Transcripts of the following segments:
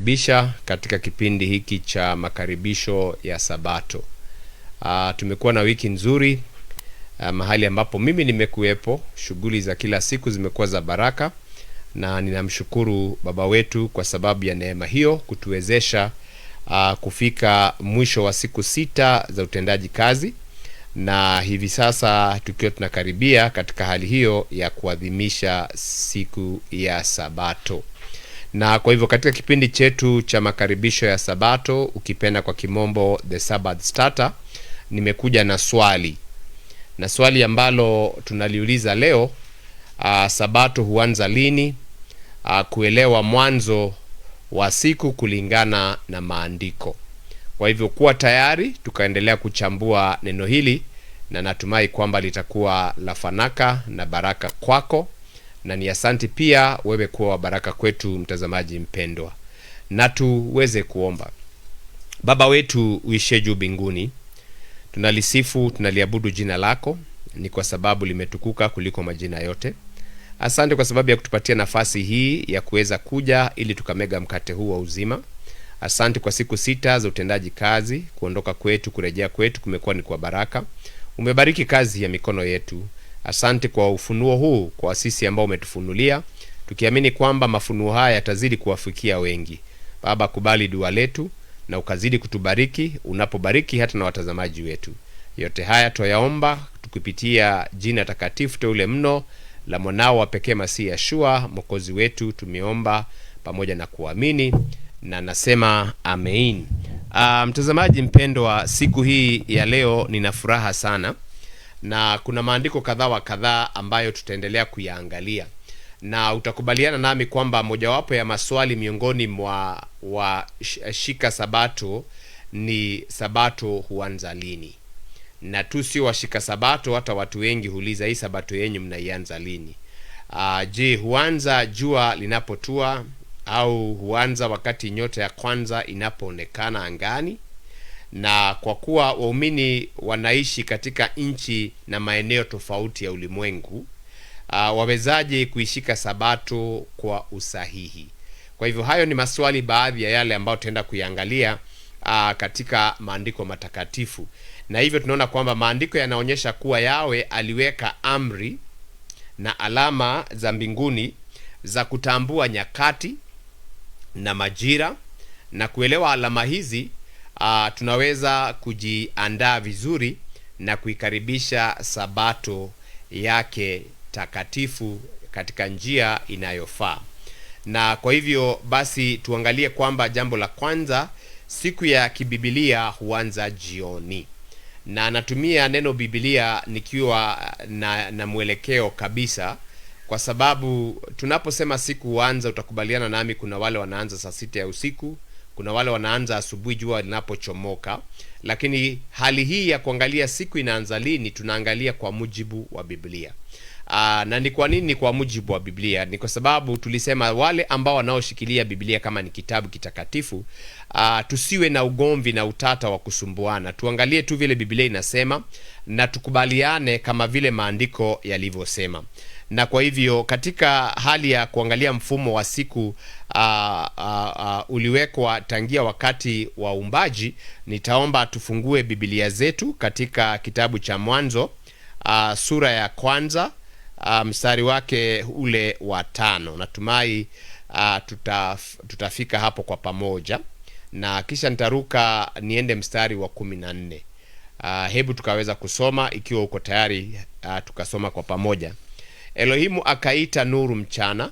Bisha katika kipindi hiki cha makaribisho ya Sabato. Tumekuwa na wiki nzuri, mahali ambapo mimi nimekuwepo. Shughuli za kila siku zimekuwa za baraka, na ninamshukuru Baba wetu kwa sababu ya neema hiyo kutuwezesha kufika mwisho wa siku 6 za utendaji kazi, na hivi sasa tukiwa tunakaribia katika hali hiyo ya kuadhimisha siku ya Sabato. Na kwa hivyo katika kipindi chetu cha makaribisho ya Sabato, ukipenda kwa kimombo the Sabbath starter, nimekuja na swali. Na swali ambalo tunaliuliza leo, Sabato huanza lini? Kuelewa mwanzo wa siku kulingana na maandiko. Kwa hivyo kuwa tayari tukaendelea kuchambua neno hili, na natumai kwamba litakuwa la fanaka na baraka kwako, na ni asanti pia wewe kuwa wa baraka kwetu, mtazamaji mpendwa. Na tuweze kuomba. Baba wetu uishe juu mbinguni, tunalisifu, tunaliabudu jina lako, ni kwa sababu limetukuka kuliko majina yote. Asante kwa sababu ya kutupatia nafasi hii ya kuweza kuja ili tukamega mkate huu wa uzima. Asante kwa siku 6 za utendaji kazi, kuondoka kwetu, kurejea kwetu kumekuwa ni kwa baraka. Umebariki kazi ya mikono yetu. Asante kwa ufunuo huu kwa sisi ambao umetufunulia, tukiamini kwamba mafunuo haya yatazidi kuwafikia wengi. Baba, kubali dua letu na ukazidi kutubariki, unapobariki hata na watazamaji wetu. Yote haya twayaomba tukipitia jina takatifu teule mno la mwanao wa pekee Masihi Yeshua Mwokozi wetu, tumeomba pamoja na kuamini, na nasema amen. Mtazamaji mpendwa, siku hii ya leo nina furaha sana, na kuna maandiko kadhaa wa kadhaa ambayo tutaendelea kuyaangalia, na utakubaliana nami kwamba mojawapo ya maswali miongoni mwa shika Sabato ni Sabato huanza lini? Na tu sio washika Sabato, hata watu wengi huuliza hii Sabato yenyu mnaianza lini? Je, huanza jua linapotua au huanza wakati nyota ya kwanza inapoonekana angani? Na kwa kuwa waumini wanaishi katika nchi na maeneo tofauti ya ulimwengu, wawezaje kuishika Sabato kwa usahihi? Kwa hivyo hayo ni maswali baadhi ya yale ambayo tutaenda kuiangalia katika maandiko matakatifu. Na hivyo tunaona kwamba maandiko yanaonyesha kuwa Yawe aliweka amri na alama za mbinguni za kutambua nyakati na majira, na kuelewa alama hizi tunaweza kujiandaa vizuri na kuikaribisha Sabato yake takatifu katika njia inayofaa. Na kwa hivyo basi tuangalie kwamba jambo la kwanza, siku ya kibibilia huanza jioni. Na natumia neno Biblia nikiwa na mwelekeo kabisa, kwa sababu tunaposema siku huanza, utakubaliana nami kuna wale wanaanza saa 6 ya usiku, kuna wale wanaanza asubuhi jua linapochomoka. Lakini hali hii ya kuangalia siku inaanza lini, tunaangalia kwa mujibu wa Biblia. Na ni kwa nini kwa mujibu wa Biblia? Ni kwa sababu tulisema wale ambao wanaoshikilia Biblia kama ni kitabu kitakatifu, tusiwe na ugomvi na utata wa kusumbuana. Tuangalie tu vile Biblia inasema na tukubaliane kama vile maandiko yalivyosema. Na kwa hivyo katika hali ya kuangalia mfumo wa siku uliwekwa tangia wakati wa uumbaji, nitaomba tufungue Biblia zetu katika kitabu cha Mwanzo sura ya kwanza, mstari wake ule wa 5. Natumai tutafika hapo kwa pamoja, na kisha nitaruka niende mstari wa 14. Hebu tukaweza kusoma, ikiwa uko tayari tukasoma kwa pamoja. Elohimu akaita nuru mchana,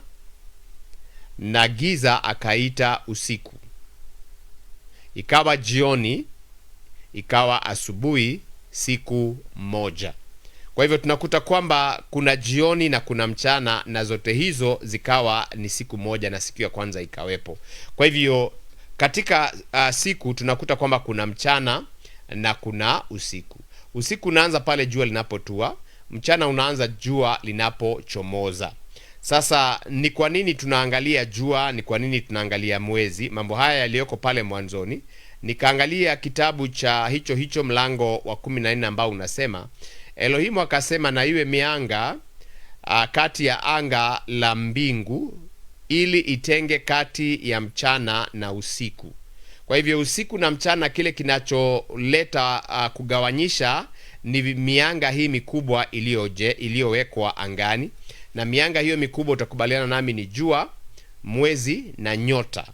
na giza akaita usiku. Ikawa jioni, ikawa asubuhi, siku moja. Kwa hivyo tunakuta kwamba kuna jioni na kuna mchana, na zote hizo zikawa ni siku moja, na siku ya kwanza ikawepo. Kwa hivyo katika siku tunakuta kwamba kuna mchana na kuna usiku. Usiku unaanza pale jua linapotua, mchana unaanza jua linapochomoza. Sasa ni kwa nini tunaangalia jua? Ni kwa nini tunaangalia mwezi? Mambo haya yaliyoko pale mwanzoni. Nikaangalia kitabu cha hicho mlango wa 14 ambao unasema, Elohimu akasema na iwe mianga kati ya anga la mbingu ili itenge kati ya mchana na usiku. Kwa hivyo usiku na mchana, kile kinacholeta kugawanyisha ni mianga hii mikubwa iliyowekwa angani, na mianga hiyo mikubwa utakubaliana nami ni jua, mwezi na nyota.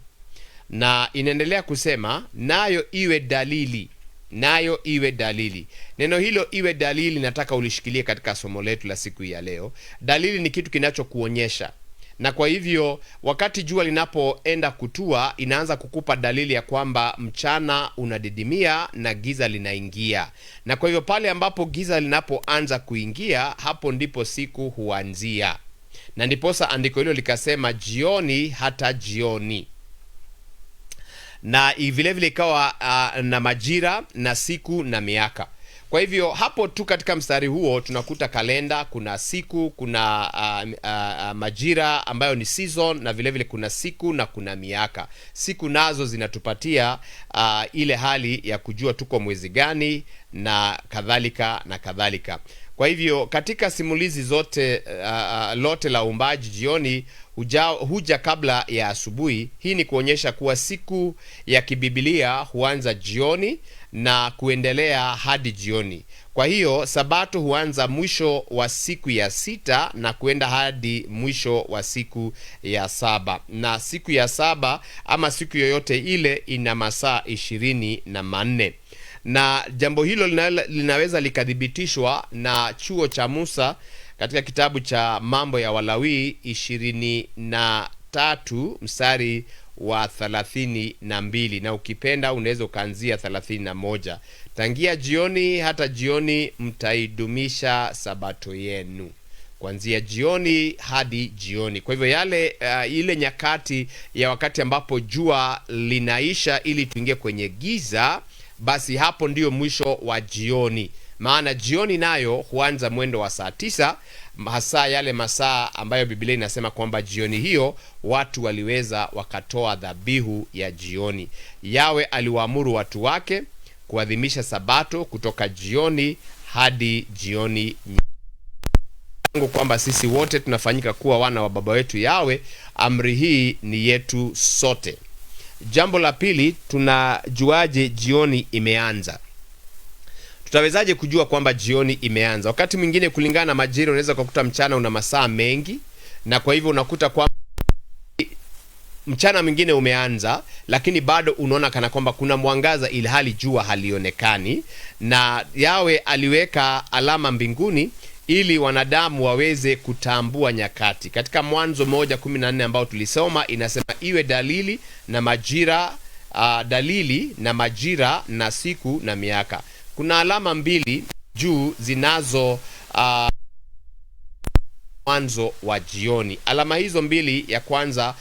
Na inaendelea kusema nayo iwe dalili, nayo iwe dalili. Neno hilo iwe dalili nataka ulishikilie katika somo letu la siku ya leo. Dalili ni kitu kinachokuonyesha, na kwa hivyo wakati jua linapoenda kutua inaanza kukupa dalili ya kwamba mchana unadidimia na giza linaingia. Na kwa hivyo pale ambapo giza linapoanza kuingia, hapo ndipo siku huanzia. Na ndiposa andiko hilo likasema jioni hata jioni. Na vile vile ikawa na majira na siku na miaka. Kwa hivyo hapo tu katika mstari huo tunakuta kalenda, kuna siku, kuna majira ambayo ni season, na vile vile kuna siku na kuna miaka. Siku nazo zinatupatia ile hali ya kujua tuko mwezi gani na kadhalika na kadhalika. Kwa hivyo katika simulizi zote lote la uumbaji, jioni huja kabla ya asubuhi. Hii ni kuonyesha kuwa siku ya kibibilia huanza jioni na kuendelea hadi jioni. Kwa hiyo sabato huanza mwisho wa siku ya 6 na kuenda hadi mwisho wa siku ya 7. Na siku ya 7 ama siku yoyote ile ina masaa 24. Na jambo hilo linaweza likadhibitishwa na chuo cha Musa katika kitabu cha Mambo ya Walawi 23 mstari wa 32, na ukipenda unaweza ukaanzia 31. Tangia jioni hata jioni mtaidumisha sabato yenu, kuanzia jioni hadi jioni. Kwa hivyo ile nyakati ya wakati ambapo jua linaisha ili tuingie kwenye giza, basi hapo ndio mwisho wa jioni. Maana jioni nayo huanza mwendo wa saa 9, hasa yale masaa ambayo Biblia inasema kwamba jioni hiyo watu waliweza wakatoa dhabihu ya jioni. Yawe aliwaamuru watu wake kuadhimisha sabato kutoka jioni hadi jioni, kwamba sisi wote tunafanyika kuwa wana wa baba wetu Yawe. Amri hii ni yetu sote. Jambo la pili, tunajuaje jioni imeanza? Tutawezaje kujua kwamba jioni imeanza? Wakati mwingine kulingana na majira unaweza kukuta mchana una masaa mengi, na kwa hivyo unakuta kwamba mchana mwingine umeanza lakini bado unaona kana kwamba kuna mwangaza ili hali jua halionekani. Na Yawe aliweka alama mbinguni ili wanadamu waweze kutambua nyakati. Katika Mwanzo 1:14 ambao tulisoma inasema iwe dalili na majira, dalili na majira na siku na miaka. Kuna alama mbili juu zinazo mwanzo wa jioni. Alama hizo mbili, ya kwanza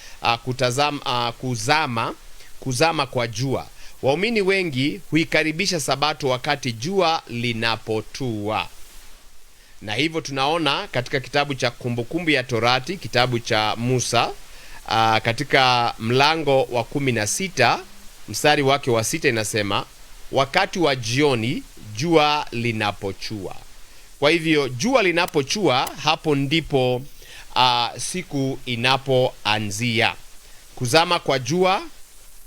kuzama kwa jua. Waumini wengi huikaribisha sabato wakati jua linapotua. Na hivyo tunaona katika kitabu cha Kumbukumbu ya Torati, kitabu cha Musa, katika mlango wa 16 mstari wake wa 6 inasema wakati wa jioni jua linapochua. Kwa hivyo jua linapochua, hapo ndipo siku inapoanzia. Kuzama kwa jua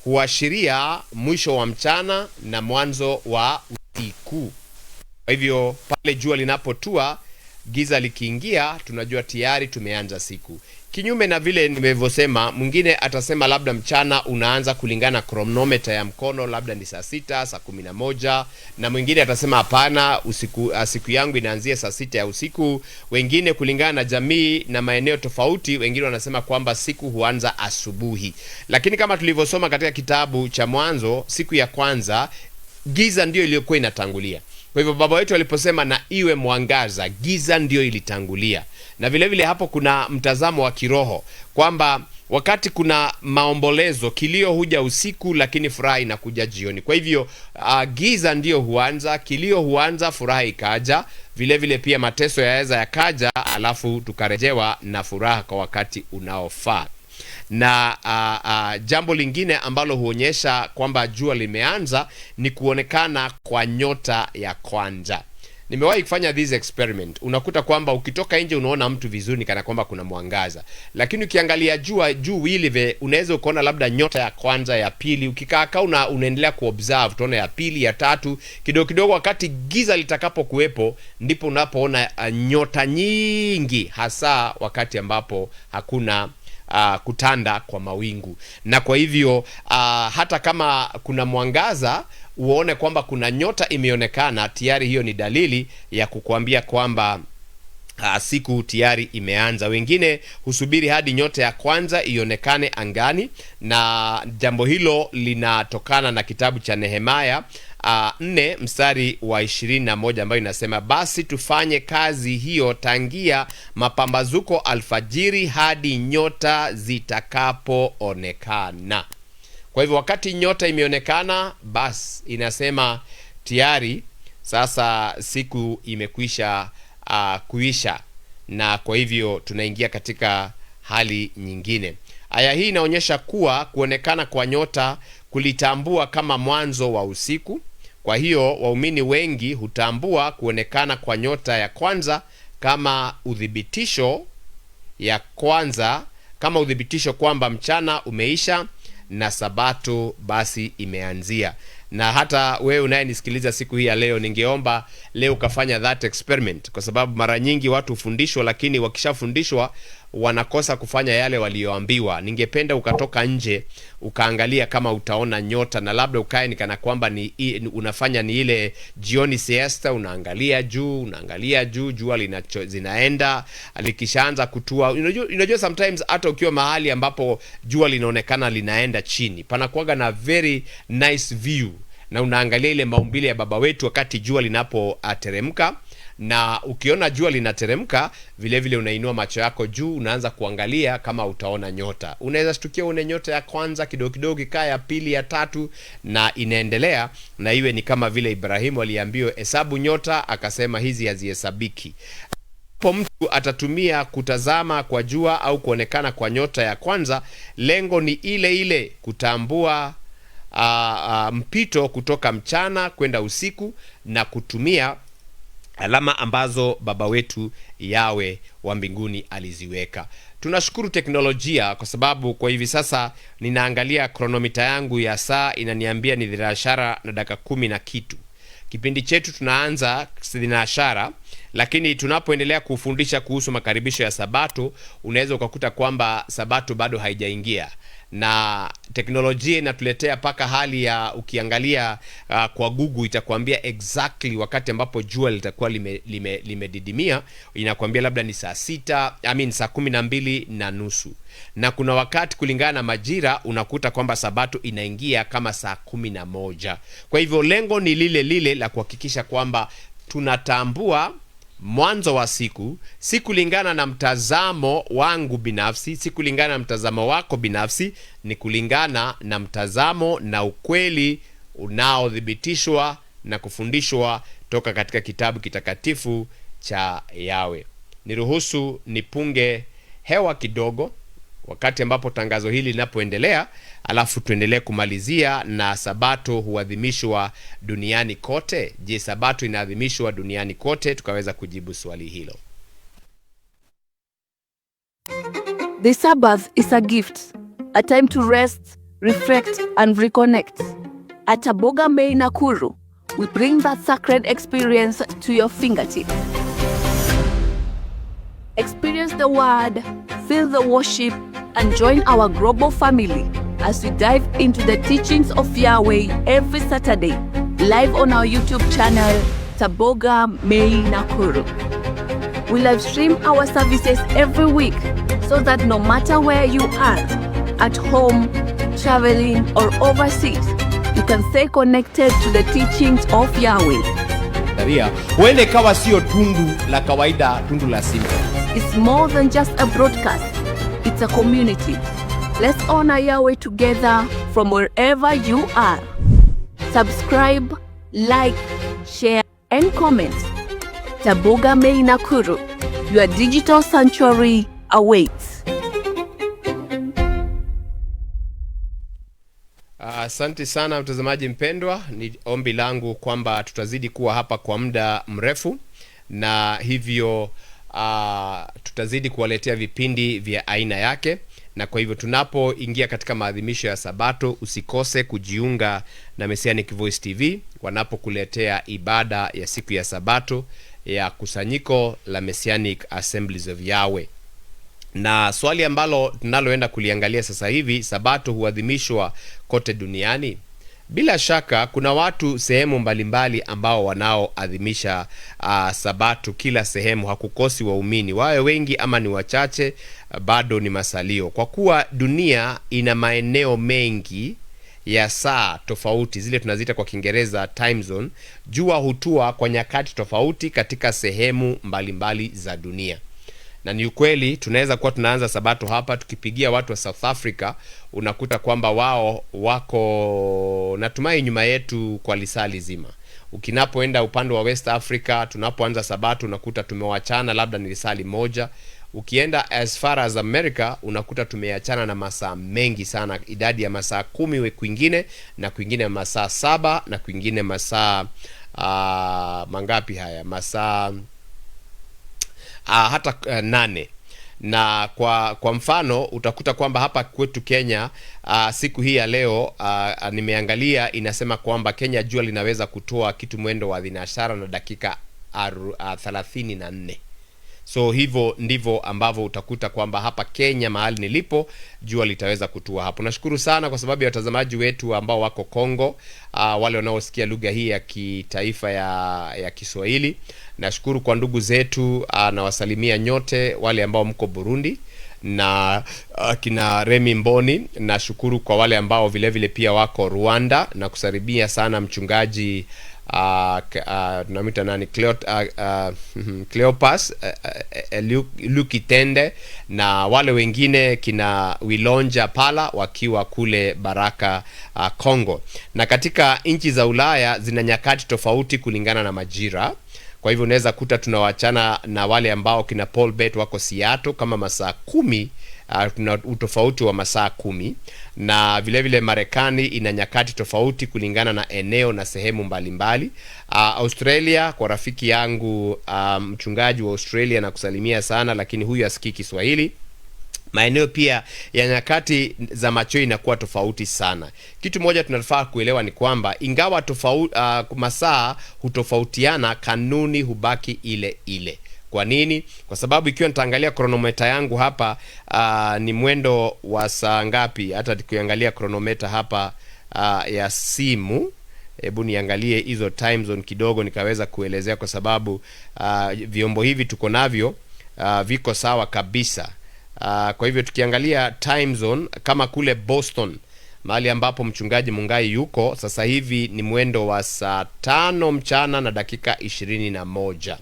huashiria mwisho wa mchana na mwanzo wa usiku. Kwa hivyo pale jua linapotua, giza likiingia, tunajua tayari tumeanza siku. Kinyume na vile nimevyosema, mwingine atasema labda mchana unaanza kulingana chronometer ya mkono, labda ni saa 6, saa 11, na mwingine atasema hapana, siku yangu inaanzia saa 6 ya usiku. Wengine kulingana na jamii na maeneo tofauti, wengine wanasema kwamba siku huanza asubuhi. Lakini kama tulivyosoma katika kitabu cha Mwanzo, siku ya kwanza giza ndio iliyokuwa inatangulia. Kwa hivyo baba wetu aliposema na iwe mwangaza, giza ndio ilitangulia. Na vile vile hapo kuna mtazamo wa kiroho kwamba wakati kuna maombolezo, kilio huja usiku lakini furaha inakuja jioni. Kwa hivyo giza ndio huanza, kilio huanza, furaha ikaja. Vile vile pia mateso yaweza yakaja, alafu tukarejewa na furaha kwa wakati unaofaa. Na jambo lingine ambalo huonyesha kwamba jua limeanza ni kuonekana kwa nyota ya kwanza. Nimewahi kufanya this experiment. Unakuta kwamba ukitoka nje unaona mtu vizuri kana kwamba kuna mwangaza. Lakini ukiangalia juu ile unaweza ukaona labda nyota ya kwanza, ya pili, ukikaa unaendelea kuobserve, utaona ya pili, ya tatu, kidogo wakati giza litakapo kuwepo ndipo unapoona nyota nyingi, hasa wakati ambapo hakuna kutanda kwa mawingu. Na kwa hivyo hata kama kuna mwangaza uone kwamba kuna nyota imeonekana, tayari hiyo ni dalili ya kukuambia kwamba siku tayari imeanza. Wengine husubiri hadi nyota ya kwanza ionekane angani, na jambo hilo linatokana na kitabu cha Nehemia 4 mstari wa 21 ambayo inasema, basi tufanye kazi hiyo tangia mapambazuko alfajiri hadi nyota zitakapoonekana. Kwa hivyo wakati nyota imeonekana, basi inasema tayari sasa siku imekwisha kuisha, na kwa hivyo tunaingia katika hali nyingine. Aya hii inaonyesha kuwa kuonekana kwa nyota kulitambua kama mwanzo wa usiku. Kwa hiyo waumini wengi hutambua kuonekana kwa nyota ya kwanza kama udhibitisho kwamba mchana umeisha na sabato basi imeanzia. Na hata wewe unayenisikiliza siku hii ya leo, ningeomba leo ukafanya that experiment, kwa sababu mara nyingi watu hufundishwa, lakini wakishafundishwa wanakosa kufanya yale walioambiwa. Ningependa ukatoka nje ukaangalia kama utaona nyota, na labda ukae ni kana kwamba unafanya ni ile jioni siesta, unaangalia juu jua zinaenda, likishaanza kutua. Unajua sometimes hata ukiwa mahali ambapo jua linaonekana linaenda chini, panakuwaga na very nice view, na unaangalia ile maumbile ya Baba wetu wakati jua linapoteremka. Na ukiona jua linateremka, vile vile unainua macho yako juu, unaanza kuangalia kama utaona nyota. Unaweza shtukia une nyota ya kwanza, kidogo kaa ya pili, ya tatu, na inaendelea. Na iwe ni kama vile Ibrahimu aliambiwa hesabu nyota, akasema hizi hazihesabiki. Hapo mtu atatumia kutazama kwa jua au kuonekana kwa nyota ya kwanza, lengo ni ile kutambua mpito kutoka mchana kwenda usiku, na kutumia alama ambazo Baba wetu Yawe wa mbinguni aliziweka. Tunashukuru teknolojia, kwa sababu kwa hivi sasa ninaangalia kronomita yangu ya saa inaniambia ni 10:10 na kitu. Kipindi chetu tunaanza 10:10, lakini tunapoendelea kufundisha kuhusu makaribisho ya Sabato, unaweza ukakuta kwamba Sabato bado haijaingia. Na teknolojia inatuletea paka hali ya ukiangalia kwa Google itakwambia exactly wakati ambapo jua litakuwa limedidimia. Inakwambia labda ni saa 12:30, na kuna wakati kulingana na majira unakuta kwamba Sabato inaingia kama saa 11. Kwa hivyo lengo ni lile la kuhakikisha kwamba tunatambua mwanzo wa siku, si kulingana na mtazamo wangu binafsi, si kulingana na mtazamo wako binafsi, ni kulingana na mtazamo na ukweli unaodhibitishwa na kufundishwa toka katika kitabu kitakatifu cha Yawe. Niruhusu nipunge hewa kidogo wakati ambapo tangazo hili linapoendelea, alafu tuendelee kumalizia na Sabato huadhimishwa duniani kote. Je, Sabato inaadhimishwa duniani kote? Tukaweza kujibu swali hilo. The Sabbath is a gift, a time to rest, reflect and reconnect. At Taboga May Nakuru, we bring that sacred experience to your fingertips. Experience the word, feel the worship, and join our global family as we dive into the teachings of Yahweh every Saturday, live on our YouTube channel, Taboga May Nakuru. We live stream our services every week so that no matter where you are, at home, traveling, or overseas, you can stay connected to the teachings of Yahweh. Huende kawa sio tundu la kawaida, tundu la simba. It's more than just a broadcast. It's a community. Let's honor Yahweh together from wherever you are. Subscribe, like, share, and comment. Taboga May Nakuru, your digital sanctuary awaits. Asante sana mtazamaji mpendwa, ni ombi langu kwamba tutazidi kuwa hapa kwa muda mrefu, na hivyo tutazidi kuwaletea vipindi vya aina yake. Na kwa hivyo tunapoingia katika maadhimisho ya Sabato, usikose kujiunga na Messianic Voice TV wanapokuletea ibada ya siku ya Sabato ya kusanyiko la Messianic Assemblies of Yahweh. Na swali ambalo tunaloenda kuliangalia sasa hivi, Sabato huadhimishwa kote duniani? Bila shaka kuna watu sehemu mbalimbali ambao wanaoadhimisha Sabato kila sehemu. Hakukosi waumini, wawe wengi ama ni wachache, bado ni masalio, kwa kuwa dunia ina maeneo mengi ya saa tofauti, zile tunaziita kwa Kiingereza time zone. Jua hutua kwa nyakati tofauti katika sehemu mbalimbali za dunia. Na ni ukweli tunaweza kuwa tunaanza Sabato hapa tukipigia watu wa South Africa, unakuta kwamba wao wako natumai nyuma yetu kwa lisali zima. Ukinapoenda upande wa West Africa, tunapoanza Sabato unakuta tumewachana labda ni lisali moja. Ukienda as far as America unakuta tumeachana na masaa mengi sana, idadi ya masaa 10 kwingine, na kwingine masaa 7, na kwingine masaa mangapi haya, masaa hata 8. Na kwa mfano utakuta kwamba hapa kwetu Kenya siku hii ya leo nimeangalia inasema kwamba Kenya jua linaweza kutoa kitu mwendo wa 12 na dakika 34. So hivyo ndivyo ambavyo utakuta kwamba hapa Kenya mahali nilipo jua litaweza kutua hapo. Nashukuru sana kwa sababu ya watazamaji wetu ambao wako Kongo, wale wanaosikia lugha hii ya kitaifa ya Kiswahili. Nashukuru kwa ndugu zetu, na wasalimia nyote wale ambao mko Burundi na kina Remi Mboni. Nashukuru kwa wale ambao vile vile pia wako Rwanda, na kusaribia sana mchungaji tunamwita nani, Cleopas Lukitende, na wale wengine kina Wilonja Pala wakiwa kule Baraka Kongo. Na katika nchi za Ulaya zina nyakati tofauti kulingana na majira. Kwa hivyo unaweza kuta tunawachana na wale ambao kina Paul Bet wako Seattle kama masaa 10, tuna utofauti wa masaa 10. Na vile vile Marekani ina nyakati tofauti kulingana na eneo na sehemu mbalimbali. Australia, kwa rafiki yangu mchungaji wa Australia na kusalimia sana, lakini huyu asikii Kiswahili, maeneo pia ya nyakati za macho inakuwa tofauti sana. Kitu moja tunafaa kuelewa ni kwamba ingawa masaa hutofautiana, kanuni hubaki ile ile. Kwa nini? Kwa sababu ikiwa nitaangalia kronometa yangu hapa ni mwendo wa saa ngapi, hata tukiangalia kronometa hapa ya simu, hebu niangalie hizo time zone kidogo nikaweza kuelezea, kwa sababu vyombo hivi tuko navyo viko sawa kabisa. Kwa hivyo tukiangalia time zone kama kule Boston, mahali ambapo mchungaji Mungai yuko sasa hivi, ni mwendo wa saa 5 mchana na dakika 21.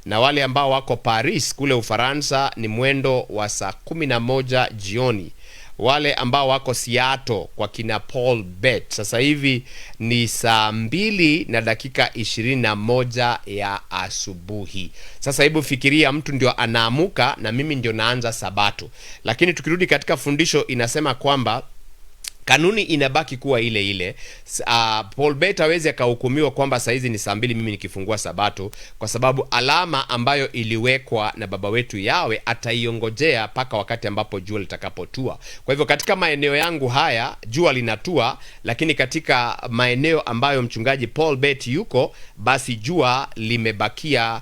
Na wale ambao wako Paris kule Ufaransa ni mwendo wa saa 11 jioni. Wale ambao wako Seattle kwa kina Paul Bet sasa hivi ni saa 2 na dakika 21 ya asubuhi. Sasa hebu fikiria, mtu ndio anaamuka na mimi ndio naanza Sabato. Lakini tukirudi katika fundisho inasema kwamba kanuni inabaki kuwa ile ile. Paul Bet hawezi akahukumiwa kwamba saa hizi ni saa 2 mimi nikifungua Sabato, kwa sababu alama ambayo iliwekwa na baba wetu Yawe ataiongojea paka wakati ambapo jua litakapotua. Kwa hivyo katika maeneo yangu haya jua linatua, lakini katika maeneo ambayo mchungaji Paul Bet yuko, basi jua limebakia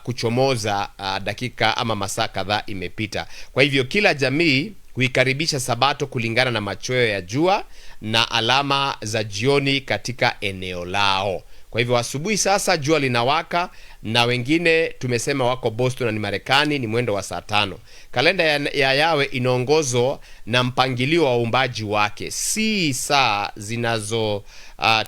kuchomoza dakika ama masaa kadhaa imepita. Kwa hivyo kila jamii huikaribisha Sabato kulingana na machweo ya jua na alama za jioni katika eneo lao. Kwa hivyo asubuhi sasa jua linawaka, na wengine tumesema wako Boston na ni Marekani, ni mwendo wa saa 5. Kalenda ya Yawe inaongozwa na mpangilio wa uumbaji wake, si saa zinazo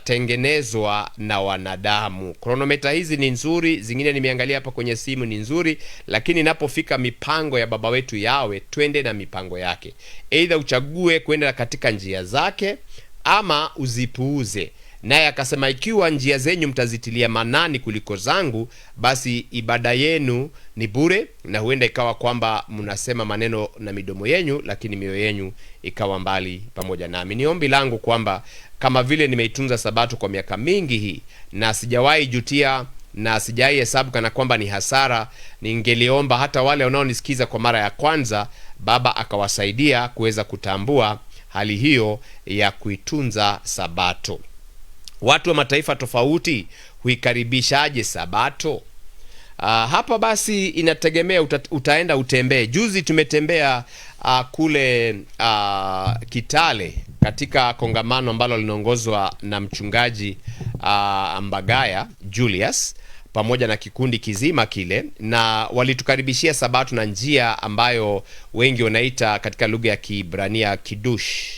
tengenezwa na wanadamu. Kronometa hizi ni nzuri, zingine nimeangalia hapa kwenye simu ni nzuri, lakini inapofika mipango ya baba wetu Yawe, twende na mipango yake. Either uchague kwenda katika njia zake ama uzipuuze. Naye akasema, ikiwa njia zenyu mtazitilia manani kuliko zangu, basi ibada yenu ni bure, na huenda ikawa kwamba mnasema maneno na midomo yenu, lakini mioyo yenu ikawa mbali pamoja nami. Ni ombi langu kwamba kama vile nimeitunza sabato kwa miaka mingi hii na sijawahi jutia na sijai hesabu kana kwamba ni hasara, ningeliomba hata wale wanaonisikiza kwa mara ya kwanza, Baba akawasaidia kuweza kutambua hali hiyo ya kuitunza sabato. Watu wa mataifa tofauti huikaribishaje sabato? Hapa basi inategemea utaenda utembee. Juzi tumetembea kule Kitale katika kongamano ambalo linaongozwa na mchungaji Mbagaya Julius pamoja na kikundi kizima kile, na walitukaribishia sabato na njia ambayo wengi wanaita katika lugha ya Kiebrania kidush.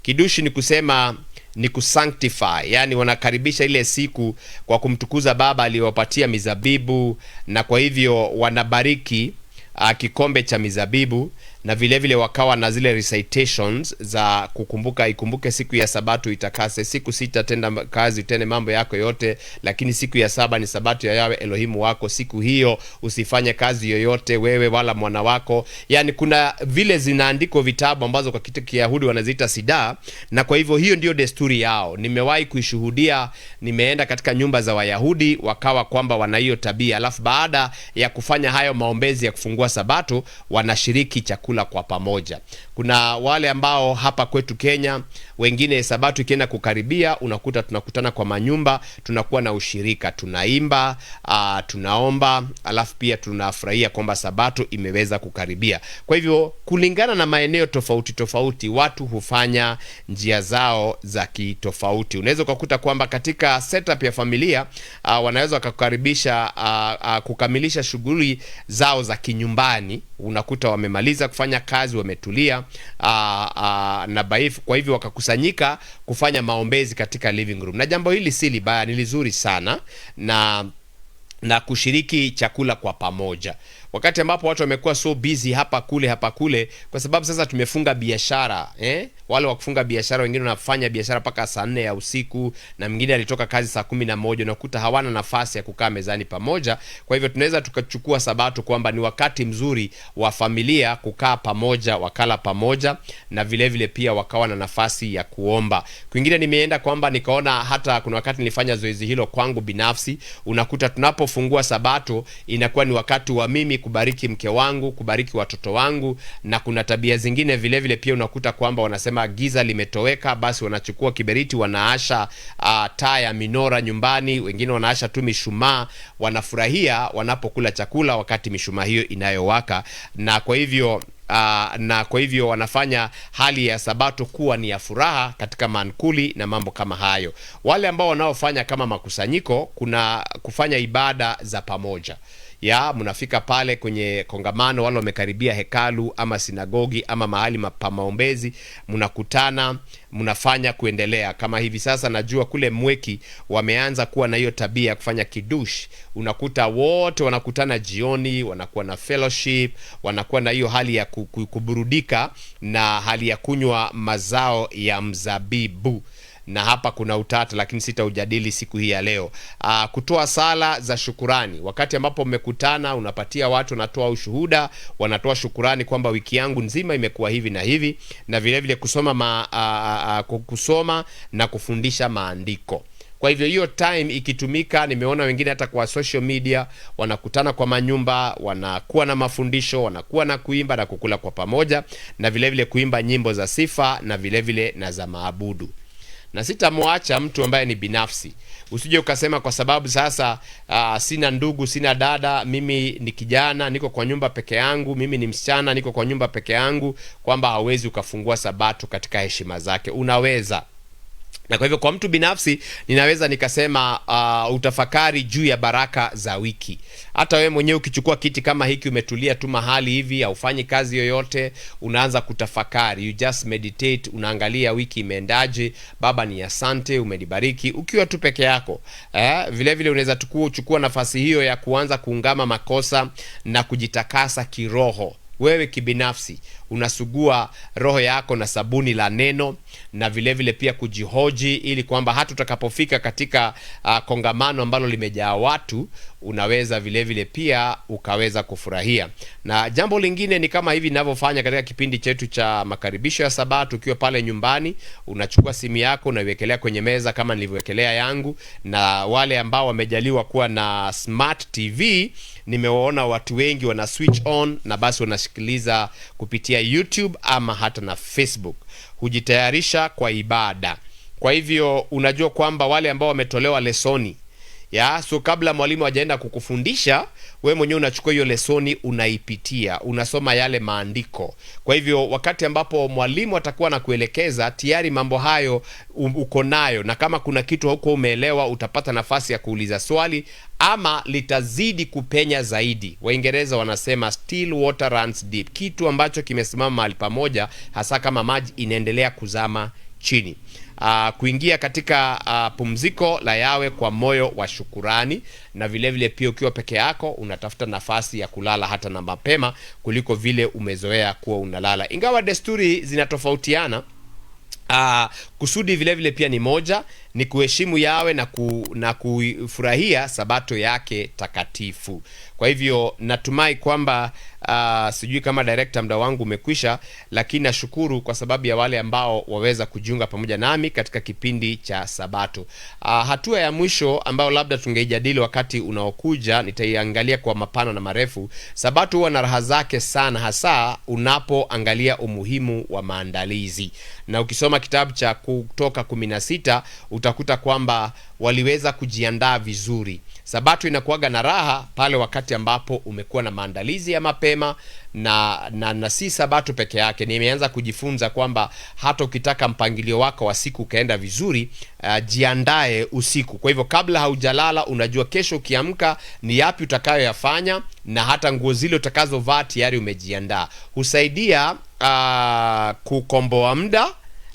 Kidush ni kusema ni kusanctify, yani wanakaribisha ile siku kwa kumtukuza Baba aliyowapatia mizabibu, na kwa hivyo wanabariki kikombe cha mizabibu, na vile vile wakawa na zile recitations za kukumbuka, ikumbuke siku ya sabato itakase, siku 6 tenda kazi, utende mambo yako yote, lakini siku ya 7 ni sabato ya Yahweh Elohimu wako, siku hiyo usifanye kazi yoyote, wewe wala mwana wako. Yani kuna vile zinaandiko vitabu ambazo kwa kitu Kiyahudi wanaziita sida, na kwa hivyo hiyo ndio desturi yao. Nimewahi kuishuhudia, nimeenda katika nyumba za Wayahudi, wakawa kwamba wana hiyo tabia, alafu baada ya kufanya hayo maombezi ya kufungua sabato wanashiriki chakula kwa pamoja. Kuna wale ambao hapa kwetu Kenya, wengine sabato ikienda kukaribia, unakuta tunakutana kwa manyumba, tunakuwa na ushirika, tunaimba, tunaomba, alafu pia tunafurahia kwamba sabato imeweza kukaribia. Kwa hivyo kulingana na maeneo tofauti tofauti, watu hufanya njia zao za kitofauti. Unaweza kukuta kwamba katika setup ya familia wanaweza kukaribisha kukamilisha shughuli zao za kinyumbani, unakuta wamemaliza kufanya kazi, wametulia na baifu, kwa hivyo wakakusanyika kufanya maombezi katika living room. Na jambo hili si libaya, ni nzuri sana, na kushiriki chakula kwa pamoja. Wakati ambapo watu wamekuwa so busy hapa kule, kwa sababu sasa tumefunga biashara, wale wa kufunga biashara, wengine wanafanya biashara mpaka saa 4 ya usiku, na mwingine alitoka kazi saa 11, unakuta hawana nafasi ya kukaa mezani pamoja. Kwa hivyo tunaweza tukachukua sabato kwamba ni wakati mzuri wa familia kukaa pamoja, wakala pamoja, na vile vile pia wakawa na nafasi ya kuomba. Kwingine nimeenda kwamba nikaona hata kuna wakati nilifanya zoezi hilo kwangu binafsi, unakuta tunapofungua sabato inakuwa ni wakati wa mimi kubariki mke wangu, kubariki watoto wangu, na kuna tabia zingine vile vile pia unakuta kwamba wanasema giza limetoweka, basi wanachukua kiberiti, wanaasha taa ya minora nyumbani, wengine wanaasha tu mishumaa, wanafurahia wanapokula chakula wakati mishumaa hiyo inayowaka, na kwa hivyo wanafanya hali ya sabato kuwa ni ya furaha katika mankuli na mambo kama hayo. Wale ambao wanaofanya kama makusanyiko, kuna kufanya ibada za pamoja. Mnafika pale kwenye kongamano, wale wamekaribia hekalu ama sinagogi ama mahali pa maombezi, mnakutana, mnafanya kuendelea. Kama hivi sasa najua kule Mweki wameanza kuwa na hiyo tabia ya kufanya kidush. Unakuta wote wanakutana jioni, wanakuwa na fellowship, wanakuwa na hiyo hali ya kuburudika na hali ya kunywa mazao ya mzabibu. Na hapa kuna utata, lakini sitaujadili siku hii ya leo. Kutoa sala za shukurani. Wakati ambapo mmekutana, unapatia watu, wanatoa ushuhuda, wanatoa shukurani kwamba wiki yangu nzima imekuwa hivi na hivi, na vile vile kusoma na kufundisha maandiko. Kwa hivyo hiyo time ikitumika, nimeona wengine hata kwa social media wanakutana kwa manyumba, wanakuwa na mafundisho, wanakuwa na kuimba na kukula kwa pamoja, na vile vile kuimba nyimbo za sifa na vile vile na za maabudu. Na sitamwacha mtu ambaye ni binafsi. Usije ukasema kwa sababu sasa sina ndugu, sina dada, mimi ni kijana, niko kwa nyumba peke yangu, mimi ni msichana, niko kwa nyumba peke yangu, kwamba hawezi ukafungua sabato katika heshima zake. Unaweza. Na kwa hivyo kwa mtu binafsi ninaweza nikasema utafakari juu ya baraka za wiki. Hata wewe mwenyewe ukichukua kiti kama hiki, umetulia tu mahali hivi, haufanyi kazi yoyote, unaanza kutafakari, you just meditate, unaangalia wiki imeendaje. Baba ni asante, umenibariki, ukiwa tu peke yako. Vile vile unaweza chukua nafasi hiyo ya kuanza kuungama makosa na kujitakasa kiroho. Wewe kibinafsi unasugua roho yako na sabuni la neno, na vile vile pia kujihoji, ili kwamba hata utakapofika katika kongamano ambalo limejaa watu, unaweza vile vile pia ukaweza kufurahia. Na jambo lingine ni kama hivi ninavyofanya katika kipindi chetu cha makaribisho ya Sabato. Ukiwa pale nyumbani, unachukua simu yako unaiwekelea kwenye meza kama nilivyowekelea yangu, na wale ambao wamejaliwa kuwa na smart TV, nimewaona watu wengi wana switch on na basi wanasikiliza kupitia YouTube ama hata na Facebook. Hujitayarisha kwa ibada. Kwa hivyo unajua kwamba wale ambao wametolewa lesoni, so kabla mwalimu hajaenda kukufundisha, wewe mwenyewe unachukua hiyo lesoni, unaipitia, unasoma yale maandiko. Kwa hivyo wakati ambapo mwalimu atakuwa na kuelekeza, tayari mambo hayo uko nayo, na kama kuna kitu huko umeelewa, utapata nafasi ya kuuliza swali ama litazidi kupenya zaidi. Waingereza wanasema still water runs deep, kitu ambacho kimesimama mahali pamoja, hasa kama maji inaendelea kuzama chini. Kuingia katika pumziko la Yawe kwa moyo wa shukurani, na vile vile pia ukiwa peke yako unatafuta nafasi ya kulala hata na mapema kuliko vile umezoea kuwa unalala. Ingawa desturi zinatofautiana, kusudi vile vile pia ni moja, ni kuheshimu Yawe na kufurahia Sabato yake takatifu. Kwa hivyo natumai kwamba sijui kama director muda wangu umekwisha, lakini nashukuru kwa sababu ya wale ambao waweza kujiunga pamoja nami katika kipindi cha Sabato. Hatua ya mwisho ambayo labda tungeijadili wakati unaokuja, nitaiangalia kwa mapana na marefu. Sabato huwa na raha zake sana, hasa unapoangalia umuhimu wa maandalizi. Na ukisoma kitabu cha Kutoka 16 utakuta kwamba waliweza kujiandaa vizuri. Sabato inakuwaga na raha pale wakati ambapo umekuwa na maandalizi ya mapema, na si Sabato peke yake. Nimeanza kujifunza kwamba hata ukitaka mpangilio wako wa siku ukaenda vizuri, jiandae usiku. Kwa hivyo kabla haujalala, unajua kesho ukiamka ni yapi utakayoyafanya, na hata nguo zile utakazovaa tayari umejiandaa. Husaidia kukomboa muda,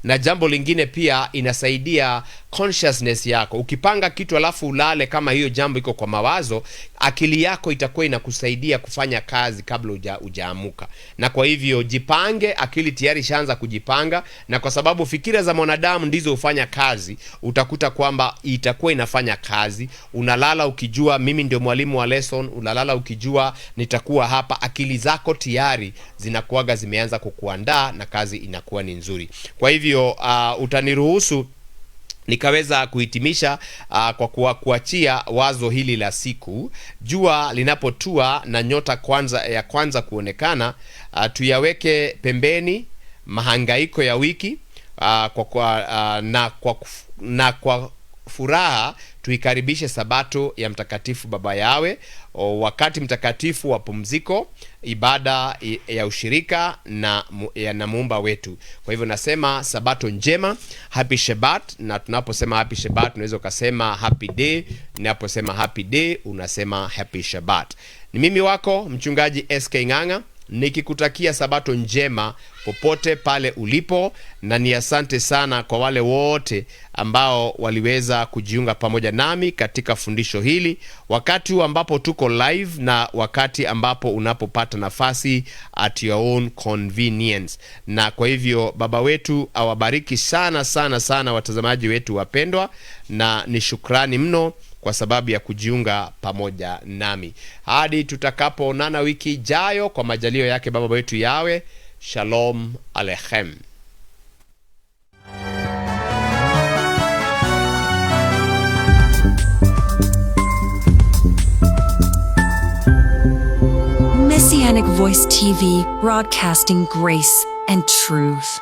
na jambo lingine pia inasaidia consciousness yako. Ukipanga kitu alafu ulale, kama hiyo jambo iko kwa mawazo, akili yako itakuwa inakusaidia kufanya kazi kabla hujaamuka. Na kwa hivyo jipange, akili tayari shaanza kujipanga, na kwa sababu fikira za mwanadamu ndizo hufanya kazi, utakuta kwamba itakuwa inafanya kazi. Unalala ukijua mimi ndio mwalimu wa lesson, unalala ukijua nitakuwa hapa. Akili zako tayari zinakuaga zimeanza kukuandaa na kazi inakuwa ni nzuri. Kwa hivyo utaniruhusu nikaweza kuhitimisha kwa kuachia wazo hili la siku. Jua linapotua na nyota ya kwanza kuonekana, tuyaweke pembeni mahangaiko ya wiki, kwa furaha tuikaribishe Sabato ya Mtakatifu Baba Yawe, wakati mtakatifu wa pumziko, ibada ya ushirika na Muumba wetu. Kwa hivyo nasema Sabato njema, happy Shabbat. Na tunaposema happy Shabbat unaweza ukasema happy day, ninaposema happy day unasema happy Shabbat. Ni mimi wako mchungaji SK Ng'ang'a, nikikutakia Sabato njema popote pale ulipo, na ni asante sana kwa wale wote ambao waliweza kujiunga pamoja nami katika fundisho hili, wakati huu ambapo tuko live na wakati ambapo unapopata nafasi at your own convenience. Na kwa hivyo Baba wetu awabariki sana sana sana watazamaji wetu wapendwa, na ni shukrani mno kwa sababu ya kujiunga pamoja nami. Hadi tutakapoonana wiki ijayo kwa majalio yake Baba wetu Yawe. Shalom Alechem. Messianic Voice TV, broadcasting grace and truth.